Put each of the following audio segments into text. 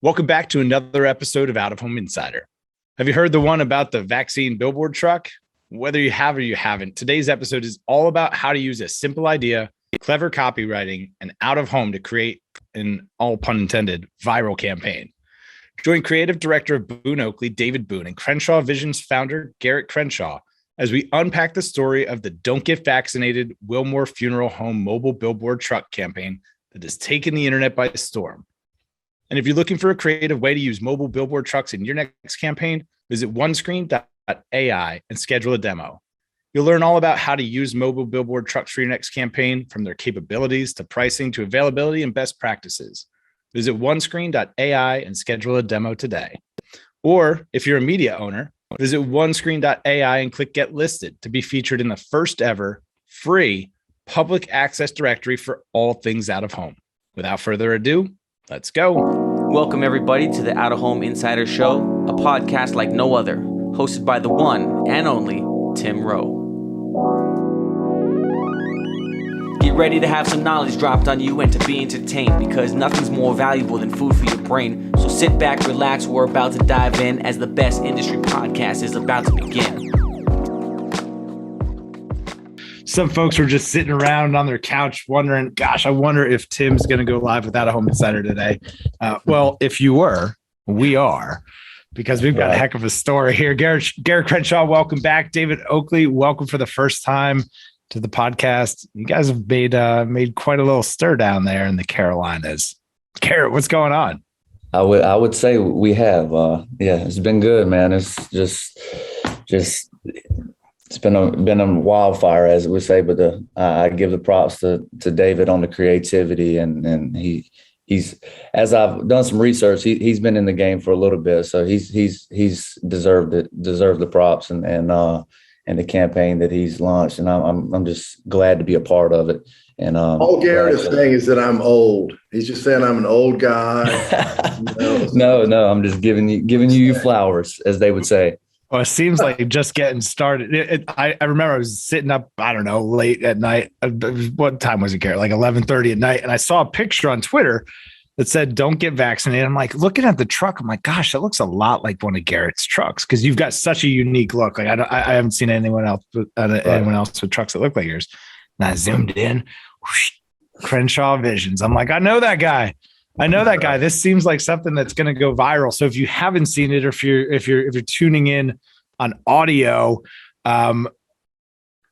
Welcome back to another episode of Out of Home Insider. Have you heard the one about the vaccine billboard truck? Whether you have or you haven't, today's episode is all about how to use a simple idea, clever copywriting, and out of home to create an, all pun intended, viral campaign. Join creative director of BooneOakley, David Boone, and Crenshaw Visions founder, Garrett Crenshaw, as we unpack the story of the Don't Get Vaccinated Wilmore Funeral Home mobile billboard truck campaign that has taken the internet by storm. And if you're looking for a creative way to use mobile billboard trucks in your next campaign, visit onescreen.ai and schedule a demo. You'll learn all about how to use mobile billboard trucks for your next campaign, from their capabilities to pricing to availability and best practices. Visit onescreen.ai and schedule a demo today. Or if you're a media owner, visit onescreen.ai and click Get Listed to be featured in the first ever free public access directory for all things out of home. Without further ado, let's go. Welcome, everybody, to the Out of Home Insider Show, a podcast like no other, hosted by the one and only Tim Rowe. Get ready to have some knowledge dropped on you and to be entertained, because nothing's more valuable than food for your brain. So sit back, relax, we're about to dive in as the best industry podcast is about to begin. Some folks were just sitting around on their couch wondering, gosh, I wonder if Tim's going to go live with Out of Home Insider today. Well, if you were, we are, because we've got a heck of a story here. Garrett Crenshaw, welcome back. David Oakley, welcome for the first time to the podcast. You guys have made quite a little stir down there in the Carolinas. Garrett, what's going on? I would say we have. It's been good, man. It's just it's been a wildfire, as we say. But I give the props to David on the creativity, and he's, as I've done some research, he's been in the game for a little bit, so he's deserved the props and the campaign that he's launched, and I'm just glad to be a part of it. And all Garrett is saying is that I'm old. He's just saying I'm an old guy. No, I'm just giving you flowers, as they would say. Well, it seems like just getting started. I remember I was sitting up, I don't know, late at night. What time was it, Garrett? Like 11:30 at night. And I saw a picture on Twitter that said, "Don't get vaccinated." I'm like, looking at the truck, I'm like, gosh, that looks a lot like one of Garrett's trucks, because you've got such a unique look. Like I haven't seen anyone else with trucks that look like yours. And I zoomed in, whoosh, Crenshaw Visions. I'm like, I know that guy. This seems like something that's going to go viral. So if you haven't seen it, or if you're tuning in on audio,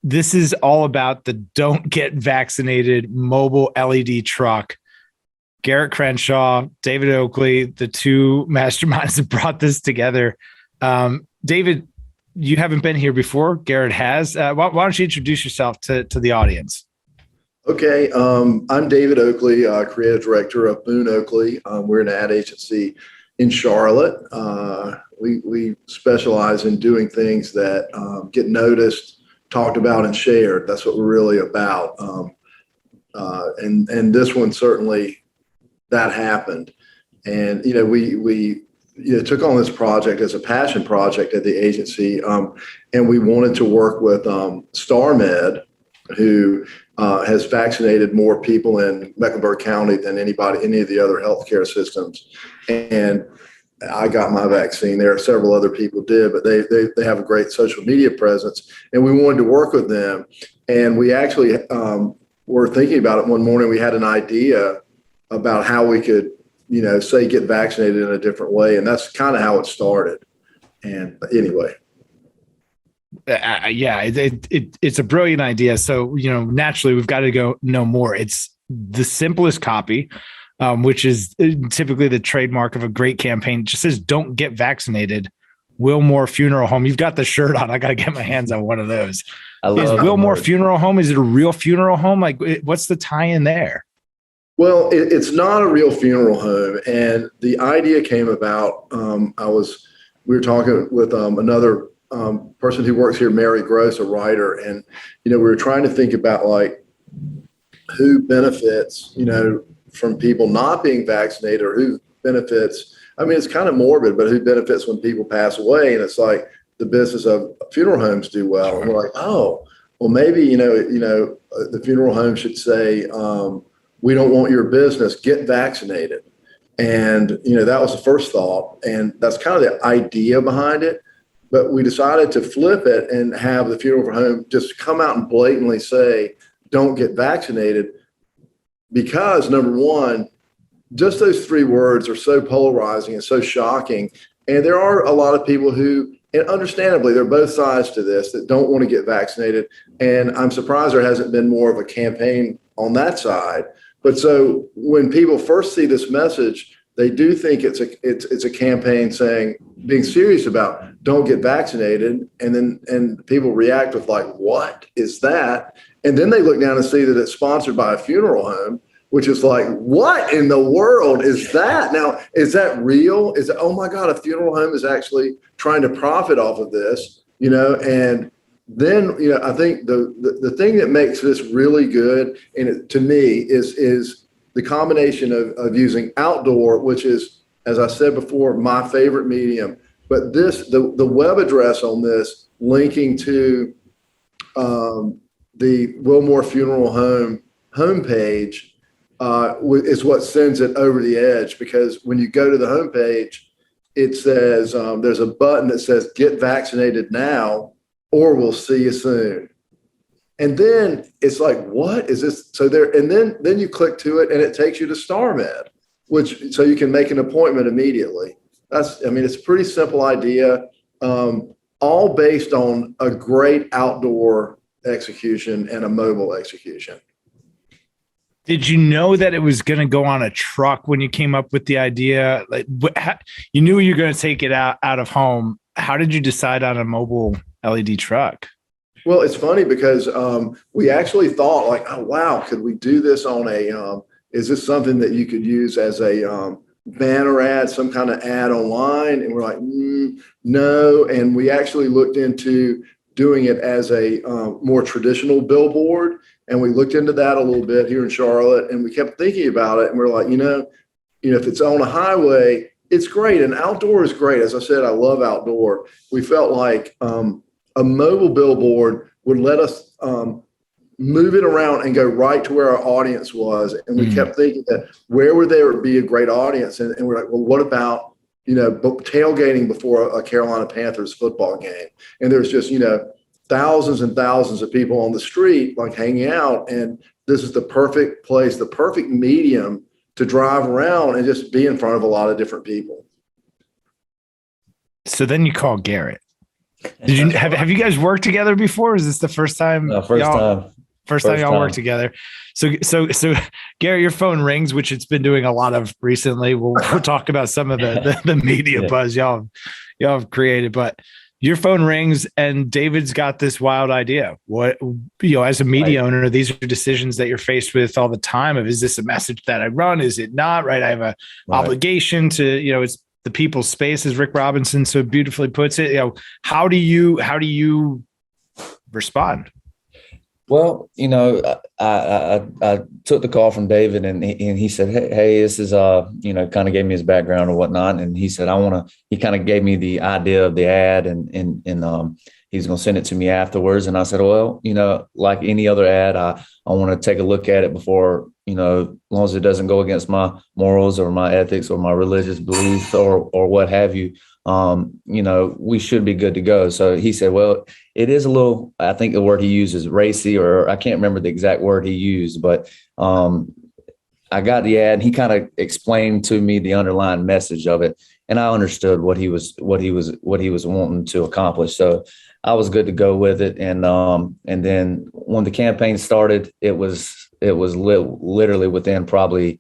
this is all about the Don't Get Vaccinated mobile LED truck. Garrett Crenshaw, David Oakley, the two masterminds that brought this together. David, you haven't been here before. Garrett has. Why don't you introduce yourself to the audience? Okay. I'm David Oakley, creative director of BooneOakley. We're an ad agency in Charlotte. We specialize in doing things that get noticed, talked about, and shared. That's what we're really about. And this one, certainly that happened. And, we took on this project as a passion project at the agency. And we wanted to work with StarMed, who has vaccinated more people in Mecklenburg County than any of the other healthcare systems. And I got my vaccine there. Several other people did, but they have a great social media presence, and we wanted to work with them. And we actually were thinking about it one morning. We had an idea about how we could, say get vaccinated in a different way. And that's kind of how it started. And anyway. It's a brilliant idea. So, naturally we've got to go know more. It's the simplest copy, which is typically the trademark of a great campaign. It just says, "Don't get vaccinated, Wilmore Funeral Home." You've got the shirt on. I got to get my hands on one of those. Is Wilmore Funeral Home, is it a real funeral home? Like, what's the tie in there? Well, it's not a real funeral home. And the idea came about, we were talking with another person who works here, Mary Gross, a writer. And, we were trying to think about like who benefits, from people not being vaccinated, or who benefits. I mean, it's kind of morbid, but who benefits when people pass away? And it's like the business of funeral homes do well. And we're like, oh, well, maybe, the funeral home should say, we don't want your business, get vaccinated. And, that was the first thought. And that's kind of the idea behind it. But we decided to flip it and have the funeral for home just come out and blatantly say, don't get vaccinated. Because number one, just those 3 words are so polarizing and so shocking. And there are a lot of people who, and understandably, there are both sides to this, that don't want to get vaccinated. And I'm surprised there hasn't been more of a campaign on that side. But so when people first see this message, they do think it's a campaign saying, being serious about don't get vaccinated. And people react with like, what is that? And then they look down and see that it's sponsored by a funeral home, which is like, what in the world is that? Now, is that real? Is it, oh my God, a funeral home is actually trying to profit off of this, and then, I think the thing that makes this really good, and to me, is the combination of using outdoor, which is, as I said before, my favorite medium. But the web address on this linking to the Wilmore Funeral Home homepage is what sends it over the edge, because when you go to the homepage, it says there's a button that says "Get Vaccinated Now" or "We'll see you soon." And then it's like, what is this? So and then you click to it and it takes you to StarMed, so you can make an appointment immediately. It's a pretty simple idea, all based on a great outdoor execution and a mobile execution. Did you know that it was going to go on a truck when you came up with the idea? Like, you knew you were going to take it out of home. How did you decide on a mobile LED truck? Well, it's funny because we actually thought like, oh, wow, could we do this on is this something that you could use as a banner ad, some kind of ad online? And we're like, no. And we actually looked into doing it as a more traditional billboard. And we looked into that a little bit here in Charlotte, and we kept thinking about it. And we're like, if it's on a highway, it's great. And outdoor is great. As I said, I love outdoor. We felt like a mobile billboard would let us move it around and go right to where our audience was. And we kept thinking that where would there be a great audience? And we're like, well, what about, tailgating before a Carolina Panthers football game? And there's just, thousands and thousands of people on the street, like hanging out. And this is the perfect place, the perfect medium to drive around and just be in front of a lot of different people. So then you call Garrett. Did you have you guys worked together before? Is this the first time? No, first time y'all worked together. So Garrett, your phone rings, which it's been doing a lot of recently. We'll talk about some of the media buzz y'all have created, but your phone rings and David's got this wild idea. What, as a media owner, these are decisions that you're faced with all the time of, is this a message that I run? Is it not? Right. I have a obligation to, it's the people's space, as Rick Robinson so beautifully puts it. How do you respond? Well, I took the call from David, and he said, hey, this is, kind of gave me his background and whatnot. And he said, he kind of gave me the idea of the ad, and he's going to send it to me afterwards. And I said, well, like any other ad, I want to take a look at it before, as long as it doesn't go against my morals or my ethics or my religious beliefs or what have you. We should be good to go. So he said, well, it is a little, I think the word he used is racy, or I can't remember the exact word he used, but I got the ad and he kind of explained to me the underlying message of it. And I understood what he was wanting to accomplish. So I was good to go with it. And then when the campaign started, it was literally within probably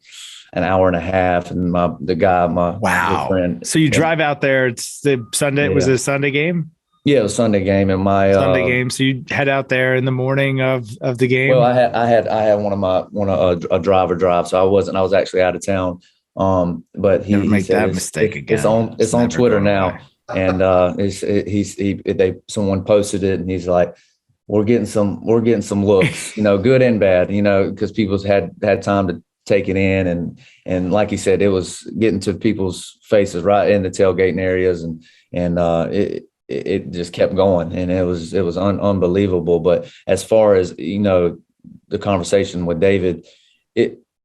an hour and a half, and my good friend. So you drive out there. It's the Sunday. Yeah. Was it a Sunday game? Yeah, it was Sunday game, and Sunday game. So you head out there in the morning of the game. Well, I had a driver drive, so I was actually out of town. But he make said that mistake again. It's on Twitter now, and someone posted it, and he's like, we're getting some looks, good and bad, because people's had time to take it in, and like you said, it was getting to people's faces right in the tailgating areas, and it just kept going, and it was unbelievable. But as far as the conversation with David,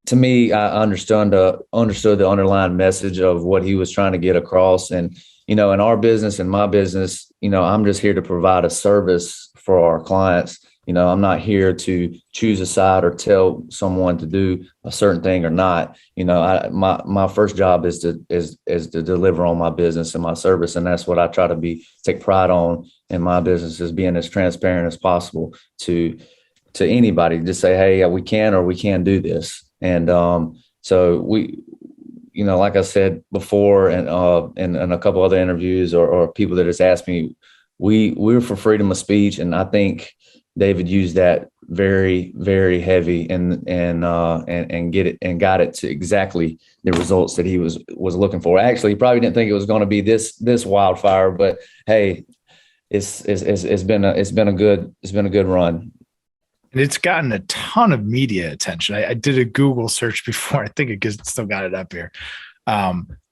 to me, I understood the underlying message of what he was trying to get across. And, in our business and my business, I'm just here to provide a service for our clients. I'm not here to choose a side or tell someone to do a certain thing or not. My first job is to deliver on my business and my service. And that's what I try to take pride on in my business, is being as transparent as possible to anybody, to say, hey, we can or we can't do this. And so we, like I said before, and a couple other interviews or people that has asked me, we're for freedom of speech. And I think David used that very, very heavy and got it to exactly the results that he was looking for. Actually, he probably didn't think it was going to be this wildfire, but hey, it's been a good run. And it's gotten a ton of media attention. I did a Google search before. I think it still got it up here.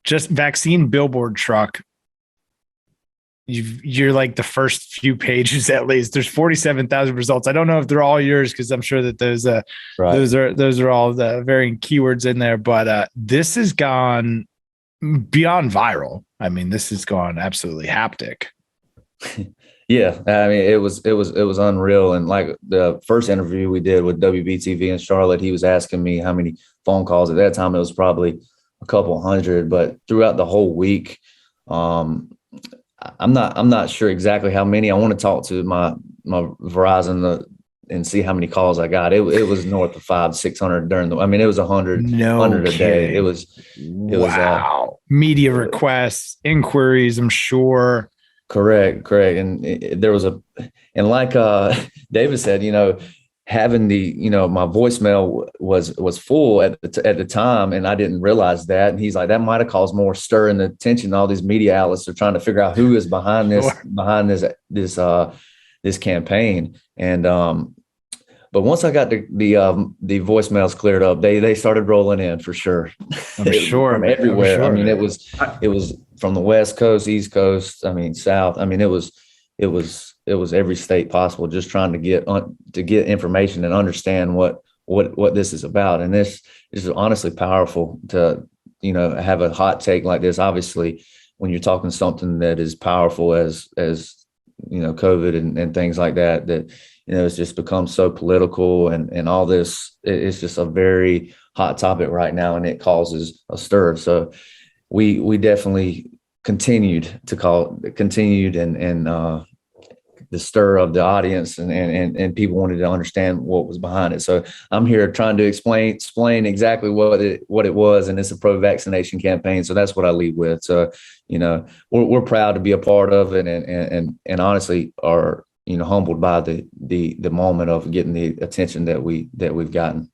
Just vaccine billboard truck. You're like the first few pages, at least. There's 47,000 results. I don't know if they're all yours, because I'm sure that those are all the varying keywords in there. But this has gone beyond viral. I mean, this has gone absolutely haptic. Yeah, I mean, it was unreal. And like the first interview we did with WBTV in Charlotte, he was asking me how many phone calls. At that time, it was probably a couple hundred. But throughout the whole week, I'm not sure exactly how many. I want to talk to my Verizon and see how many calls I got. It was north of 500-600 it was 100 a day. It was wow. Media requests, inquiries, I'm sure. Correct. And there was like David said, having my voicemail was full at the time, and I didn't realize that. And he's like, that might have caused more stir in the attention. All these media outlets are trying to figure out who is behind this campaign. And but once I got the voicemails cleared up, they started rolling in for sure. I'm sure from everywhere. Sure. I mean, it was from the West Coast, East Coast. South. It was every state possible, just trying to get information and understand what this is about. And this is honestly powerful to, have a hot take like this. Obviously, when you're talking something that is powerful as COVID and things like that, it's just become so political and all this. It's just a very hot topic right now, and it causes a stir. So we definitely continued and the stir of the audience and people wanted to understand what was behind it. So I'm here trying to explain exactly what it was, and it's a pro-vaccination campaign. So that's what I lead with. So, we're proud to be a part of it, and honestly are, humbled by the moment of getting the attention that we've gotten.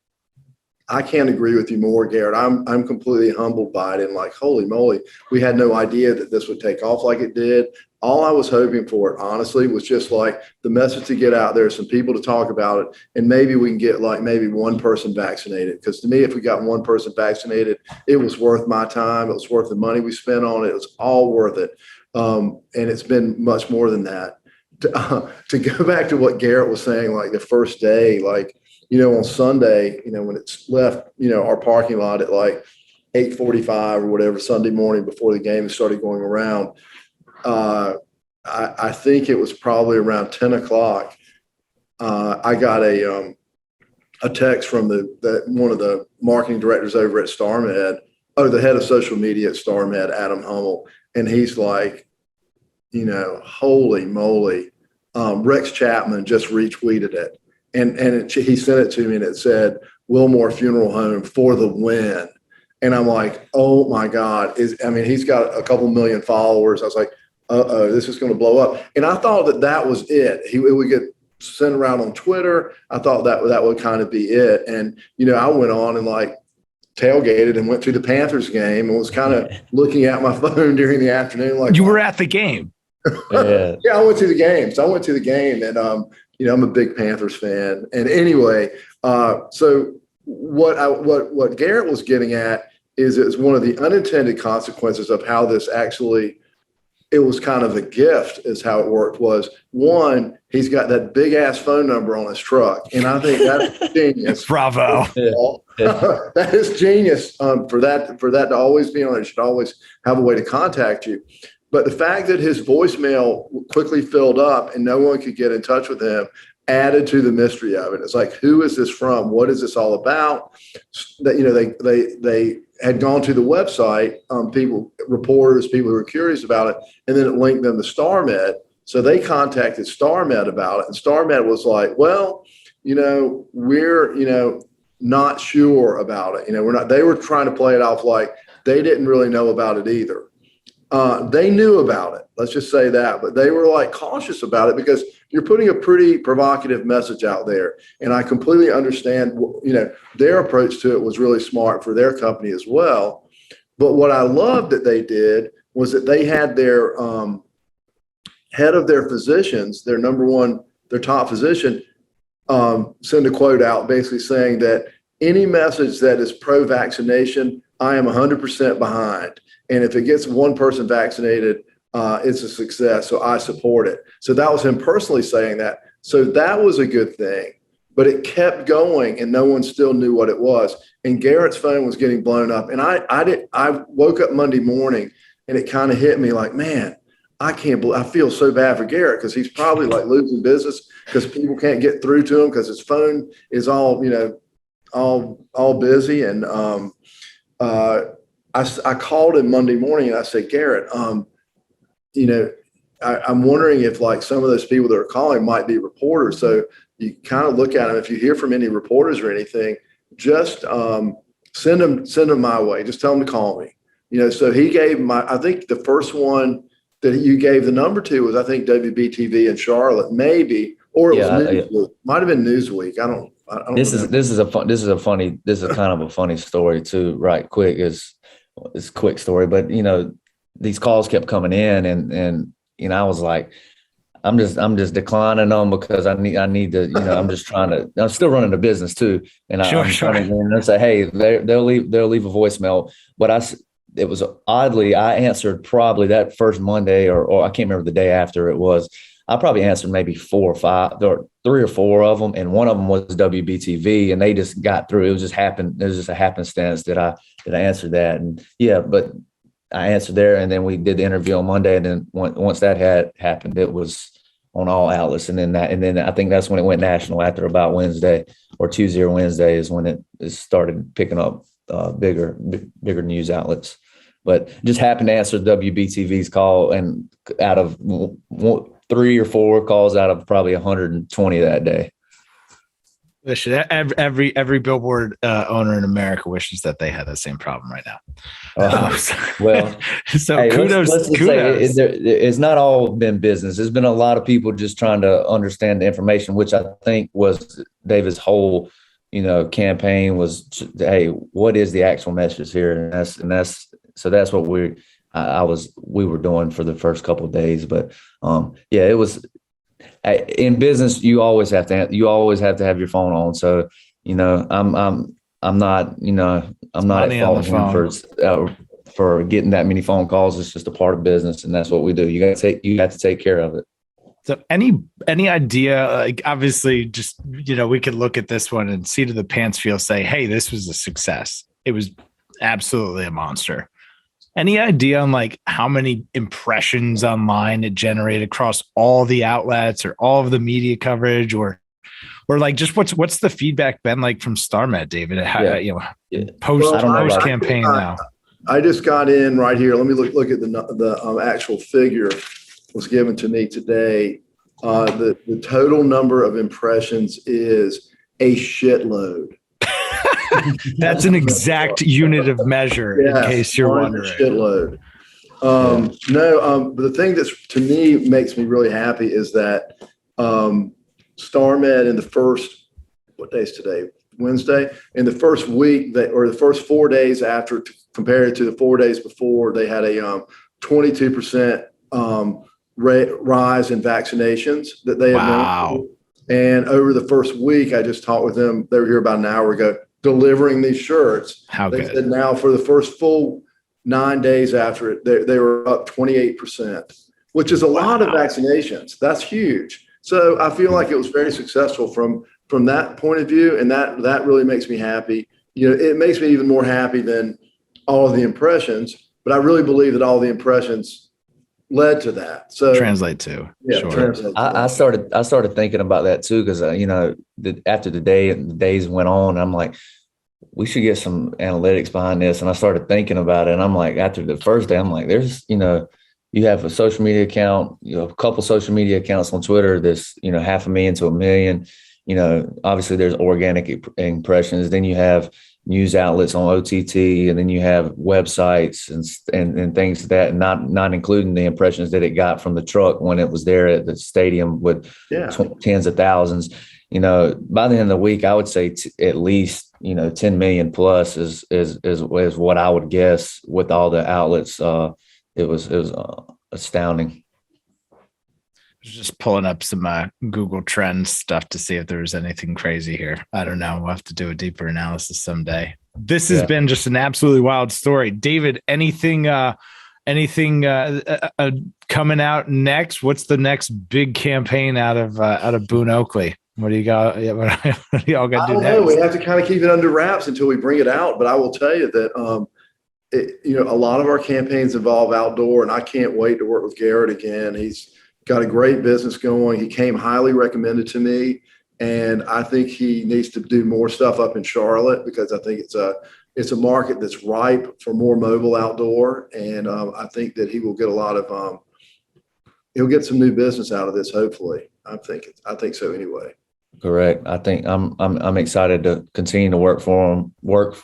I can't agree with you more, Garrett. I'm completely humbled by it, and like, holy moly, we had no idea that this would take off like it did. All I was hoping for, honestly, was just like the message to get out there, some people to talk about it, and maybe we can get maybe one person vaccinated. Because to me, if we got one person vaccinated, it was worth my time. It was worth the money we spent on it. It was all worth it. And it's been much more than that. To go back to what Garrett was saying, like the first day, on Sunday, when it's left, our parking lot at like 8:45 or whatever, Sunday morning before the game started going around, I think it was probably around 10 o'clock. I got a text from one of the marketing directors over at StarMed, the head of social media at StarMed, Adam Hummel. And he's like, holy moly, Rex Chapman just retweeted it. And he sent it to me, and it said, Wilmore Funeral Home for the win. And I'm like, oh my God. He's got a couple million followers. I was like, this is going to blow up. And I thought that was it. It would get sent around on Twitter. I thought that would kind of be it. And, I went on and tailgated and went to the Panthers game and was kind of looking at my phone during the afternoon. You were at the game. Yeah. Yeah, I went to the game. So I went to the game, and, I'm a big Panthers fan. And anyway, so what Garrett was getting at is one of the unintended consequences of how this actually it was kind of a gift is how it worked. Was one, he's got that big ass phone number on his truck. And I think that's genius. Bravo. That is genius for that to always be on it. Should always have a way to contact you. But the fact that his voicemail quickly filled up and no one could get in touch with him added to the mystery of it. It's like, who is this from? What is this all about? That, you know, they had gone to the website, reporters, people who were curious about it, and then it linked them to StarMed. So they contacted StarMed about it, and StarMed was like, well, you know, we're, you know, not sure about it. You know, we're not. They were trying to play it off like they didn't really know about it either. They knew about it. Let's just say that, but they were like cautious about it because you're putting a pretty provocative message out there. And I completely understand, you know, their approach to it was really smart for their company as well. But what I loved that they did was that they had their head of their physicians, their top physician, send a quote out basically saying that any message that is pro-vaccination, I am 100% behind. And if it gets one person vaccinated, it's a success. So I support it. So that was him personally saying that. So that was a good thing, but it kept going and no one still knew what it was. And Garrett's phone was getting blown up. And I woke up Monday morning and it kind of hit me like, man, I feel so bad for Garrett because he's probably like losing business because people can't get through to him because his phone is all, you know, all busy. And I called him Monday morning and I said, Garrett, you know, I'm wondering if like some of those people that are calling might be reporters. So you kind of look at them. If you hear from any reporters or anything, just send them my way. Just tell them to call me. You know, so he gave I think the first one that you gave the number to was, I think, WBTV in Charlotte, maybe, or it was Newsweek. Might have been Newsweek. I don't This is kind of a funny story too, right? It's a quick story, but you know, these calls kept coming in and you know, I was like, I'm just declining them because I need to, you know, I'm still running the business too. And I'm trying to say, hey, they'll leave a voicemail. But it was oddly, I answered probably that first Monday or I can't remember the day after it was. I probably answered maybe 4 or 5, or 3 or 4 of them, and one of them was WBTV, and they just got through. It was just a happenstance that I answered that, and yeah, but I answered there, and then we did the interview on Monday, and then once that had happened, it was on all outlets, and then I think that's when it went national after about Wednesday or Tuesday or Wednesday is when it started picking up bigger news outlets. But just happened to answer WBTV's call, and out of 3 or 4 calls out of probably 120 that day. Every billboard owner in America wishes that they had that same problem right now. So hey, kudos. Let's say it's not all been business. There's been a lot of people just trying to understand the information, which I think was David's whole, you know, campaign was, hey, what is the actual message here? And that's what we were doing for the first couple of days. But yeah, it was in business. You always have to have your phone on. So, you know, I'm not at fault for getting that many phone calls. It's just a part of business, and that's what we do. You have to take care of it. So any idea, like obviously just, you know, we could look at this one and seat of the pants feel say, hey, this was a success. It was absolutely a monster. Any idea on like how many impressions online it generated across all the outlets or all of the media coverage, or like just what's the feedback been like from StarMed, David? Post campaign now. I just got in right here. Let me look at the actual figure was given to me today. The total number of impressions is a shitload. That's an exact unit of measure, in case you're wondering. Shitload. But the thing that's to me makes me really happy is that StarMed in the first, what day is today? Wednesday. In the first week the first 4 days after, compared to the 4 days before, they had a 22% rise in vaccinations that they had done. And over the first week, I just talked with them. They were here about an hour ago, delivering these shirts. They said now for the first full 9 days after it, they were up 28%. which is a lot of vaccinations. That's huge. So I feel like it was very successful from that point of view. And that really makes me happy. It makes me even more happy than all of the impressions, but I really believe that all the impressions led to that. So translate to. Sure. Translate to I started thinking about that too. Cause after the days went on, I'm like, we should get some analytics behind this. And I started thinking about it. And I'm like, after the first day, I'm like, there's, you have a social media account, a couple social media accounts on Twitter that's, 500,000 to 1 million. Obviously there's organic impressions. Then you have news outlets on OTT, and then you have websites and things like that, and not including the impressions that it got from the truck when it was there at the stadium with tens of thousands. By the end of the week, I would say at least 10 million plus is what I would guess with all the outlets. It was astounding. Just pulling up some Google Trends stuff to see if there was anything crazy here. I don't know. We'll have to do a deeper analysis someday. This has been just an absolutely wild story. David, anything coming out next? What's the next big campaign out of BooneOakley? What do you got? What do y'all got to do next? We have to kind of keep it under wraps until we bring it out. But I will tell you that a lot of our campaigns involve outdoor, and I can't wait to work with Garrett again. He's got a great business going. He came highly recommended to me, and I think he needs to do more stuff up in Charlotte because I think it's a market that's ripe for more mobile outdoor, and I think that he will get a lot of he'll get some new business out of this. Hopefully, I think so anyway. Correct. I think I'm excited to continue to work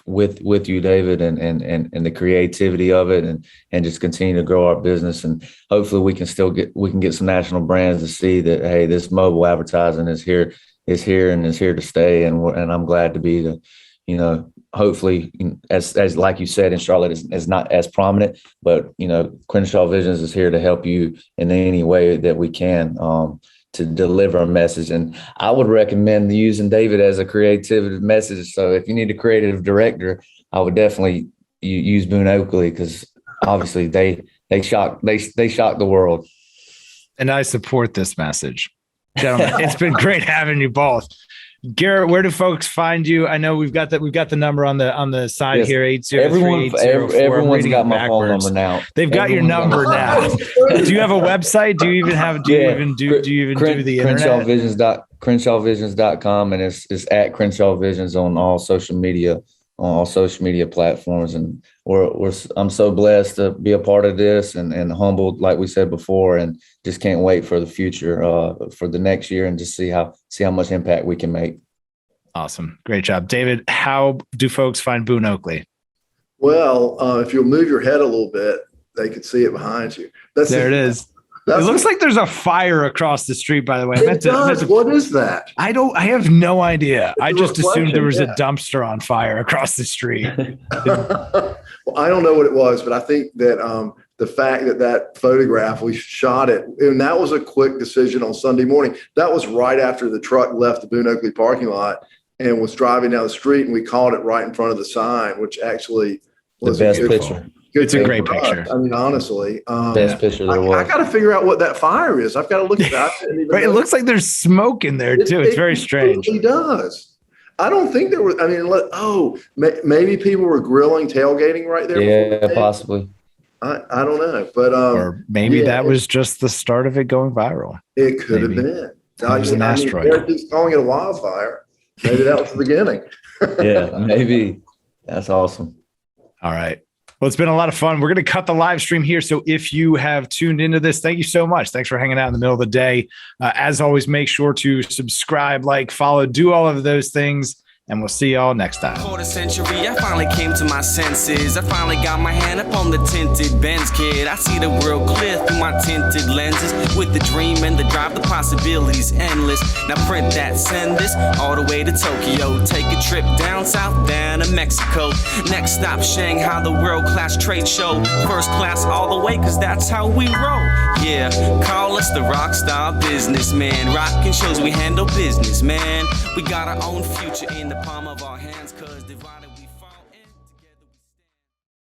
with you, David, and the creativity of it, and just continue to grow our business. And hopefully we can get some national brands to see that, hey, this mobile advertising is here and is here to stay. And I'm glad to be hopefully, as like you said, in Charlotte is not as prominent, but Crenshaw Visions is here to help you in any way that we can. To deliver a message. And I would recommend using David as a creative message. So if you need a creative director, I would definitely use BooneOakley, because obviously they shock the world. And I support this message. Gentlemen, it's been great having you both. Garrett, where do folks find you? I know we've got the number on the side here, 803-804. Everyone's got my phone number now. They've got your number now. Do you have a website? Do you even have do you even do the internet? CrenshawVisions.com, and it's at Crenshaw Visions on all social media platforms. And I'm so blessed to be a part of this and humbled, like we said before, and just can't wait for the future, for the next year, and just see how much impact we can make. Awesome. Great job. David, how do folks find BooneOakley? Well, if you'll move your head a little bit, they can see it behind you. There it is. It looks like there's a fire across the street, by the way. What is that? I have no idea. I just assumed there was a dumpster on fire across the street. Well, I don't know what it was, but I think that the fact that photograph, we shot it, and that was a quick decision on Sunday morning. That was right after the truck left the BooneOakley parking lot and was driving down the street, and we caught it right in front of the sign, which actually was the best picture. It's a great picture. I mean, honestly, best picture there was. I got to figure out what that fire is. I've got to look at that. Right, it looks like there's smoke in there too. It's very strange. It does. I don't think there was. I mean, maybe people were grilling, tailgating right there. Yeah, possibly. I don't know, but or maybe that was just the start of it going viral. It could have been. It was an asteroid. They're just calling it a wildfire. Maybe that was the beginning. Yeah, maybe. That's awesome. All right. Well, it's been a lot of fun. We're going to cut the live stream here. So if you have tuned into this, thank you so much. Thanks for hanging out in the middle of the day. As always, make sure to subscribe, like, follow, do all of those things. And we'll see y'all next time. Quarter century, I finally came to my senses. I finally got my hand up on the tinted Benz, kid. I see the world clear through my tinted lenses. With the dream and the drive, the possibilities endless. Now print that, send this all the way to Tokyo. Take a trip down south, down to Mexico. Next stop, Shanghai, the world-class trade show. First class all the way, cause that's how we roll. Yeah, call us the rock star businessman. Rockin' shows, we handle business, man. We got our own future in the palm of our hands, cause divided